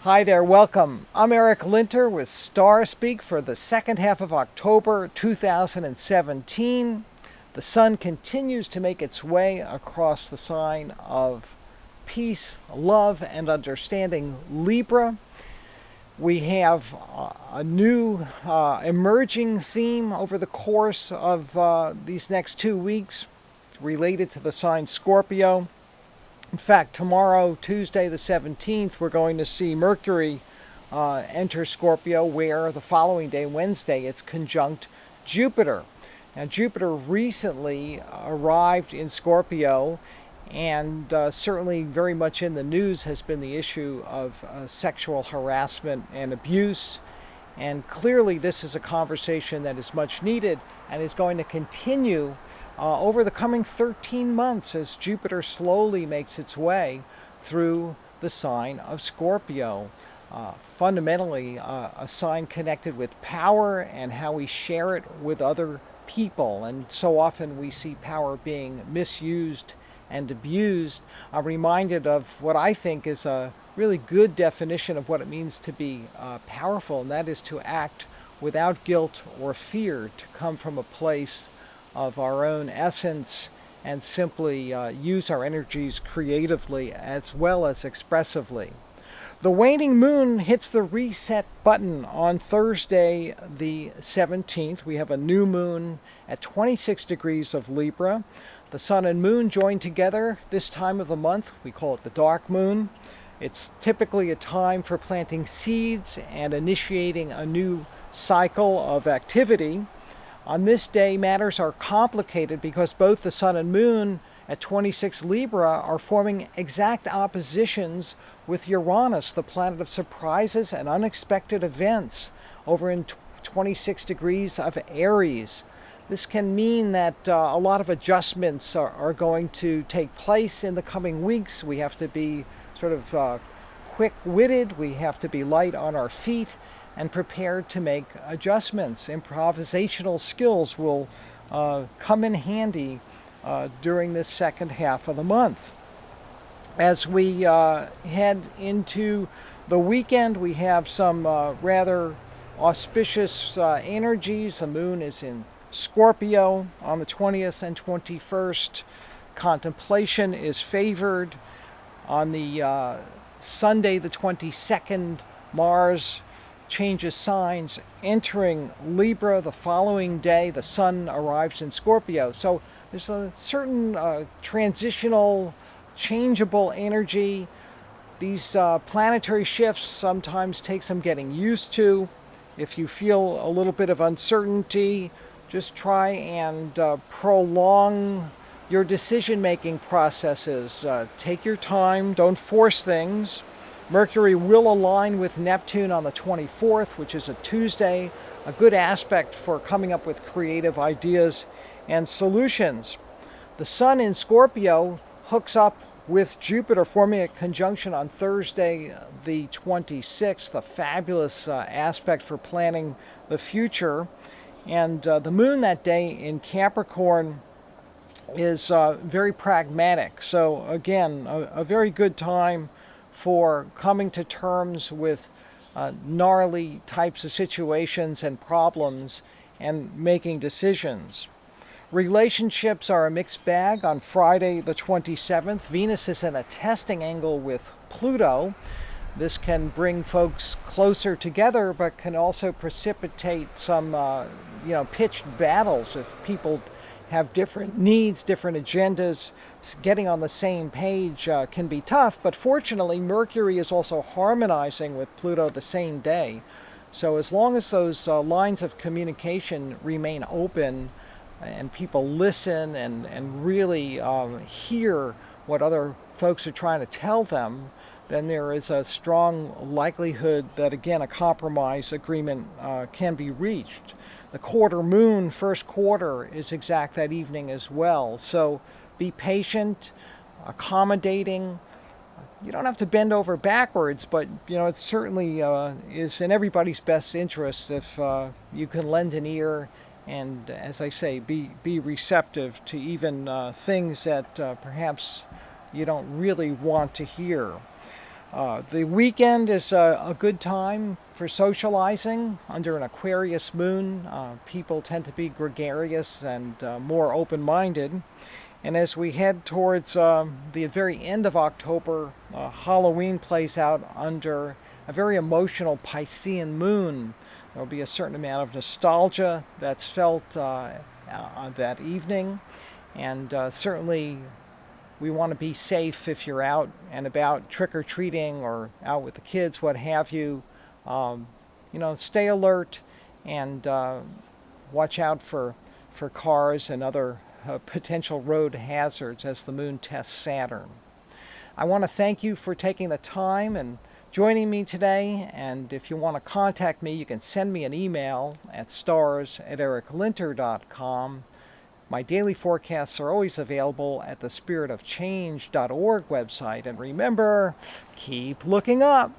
Hi there, welcome. I'm Eric Linter with Starspeak for the second half of October 2017. The sun continues to make its way across the sign of peace, love, and understanding, Libra. We have a new emerging theme over the course of these next 2 weeks related to the sign Scorpio. In fact, tomorrow, Tuesday the 17th, we're going to see Mercury enter Scorpio, where the following day, Wednesday, it's conjunct Jupiter. Now, Jupiter recently arrived in Scorpio, and certainly very much in the news has been the issue of sexual harassment and abuse. And clearly this is a conversation that is much needed and is going to continue over the coming 13 months as Jupiter slowly makes its way through the sign of Scorpio. Fundamentally, a sign connected with power and how we share it with other people. And so often we see power being misused and abused. I'm reminded of what I think is a really good definition of what it means to be powerful, and that is to act without guilt or fear, to come from a place of our own essence and simply use our energies creatively as well as expressively. The waning moon hits the reset button on Thursday the 17th. We have a new moon at 26 degrees of Libra. The sun and moon join together this time of the month. We call it the dark moon. It's typically a time for planting seeds and initiating a new cycle of activity. On this day, matters are complicated because both the sun and moon at 26 Libra are forming exact oppositions with Uranus, the planet of surprises and unexpected events, over in 26 degrees of Aries. This can mean that a lot of adjustments are going to take place in the coming weeks. We have to be sort of quick-witted. We have to be light on our feet and prepared to make adjustments. Improvisational skills will come in handy during this second half of the month. As we head into the weekend, we have some rather auspicious energies. The moon is in Scorpio on the 20th and 21st. Contemplation is favored. On the Sunday the 22nd, Mars changes signs, entering Libra. The following day, the sun arrives in Scorpio. So there's a certain transitional, changeable energy. These planetary shifts sometimes take some getting used to. If you feel a little bit of uncertainty, just try and prolong your decision-making processes. Take your time, don't force things. Mercury will align with Neptune on the 24th, which is a Tuesday, a good aspect for coming up with creative ideas and solutions. The sun in Scorpio hooks up with Jupiter, forming a conjunction on Thursday the 26th, a fabulous aspect for planning the future. And the moon that day in Capricorn is very pragmatic. So again, a very good time for coming to terms with gnarly types of situations and problems and making decisions. Relationships are a mixed bag. On Friday the 27th, Venus is in a testing angle with Pluto. This can bring folks closer together, but can also precipitate some pitched battles if people have different needs, different agendas. Getting on the same page can be tough, but fortunately Mercury is also harmonizing with Pluto the same day. So as long as those lines of communication remain open and people listen and really hear what other folks are trying to tell them, then there is a strong likelihood that, again, a compromise agreement can be reached. The quarter moon, first quarter, is exact that evening as well. So be patient, accommodating. You don't have to bend over backwards, but it certainly is in everybody's best interest if you can lend an ear and, as I say, be receptive to even things that perhaps you don't really want to hear. The weekend is a good time for socializing. Under an Aquarius moon, people tend to be gregarious and more open-minded. And as we head towards the very end of October, Halloween plays out under a very emotional Piscean moon. There'll be a certain amount of nostalgia that's felt that evening, and certainly we want to be safe if you're out and about trick-or-treating or out with the kids, what have you. Stay alert and watch out for cars and other potential road hazards as the moon tests Saturn. I want to thank you for taking the time and joining me today, and if you want to contact me, you can send me an email at stars@ericlinter.com. My daily forecasts are always available at the spiritofchange.org website, and remember, keep looking up.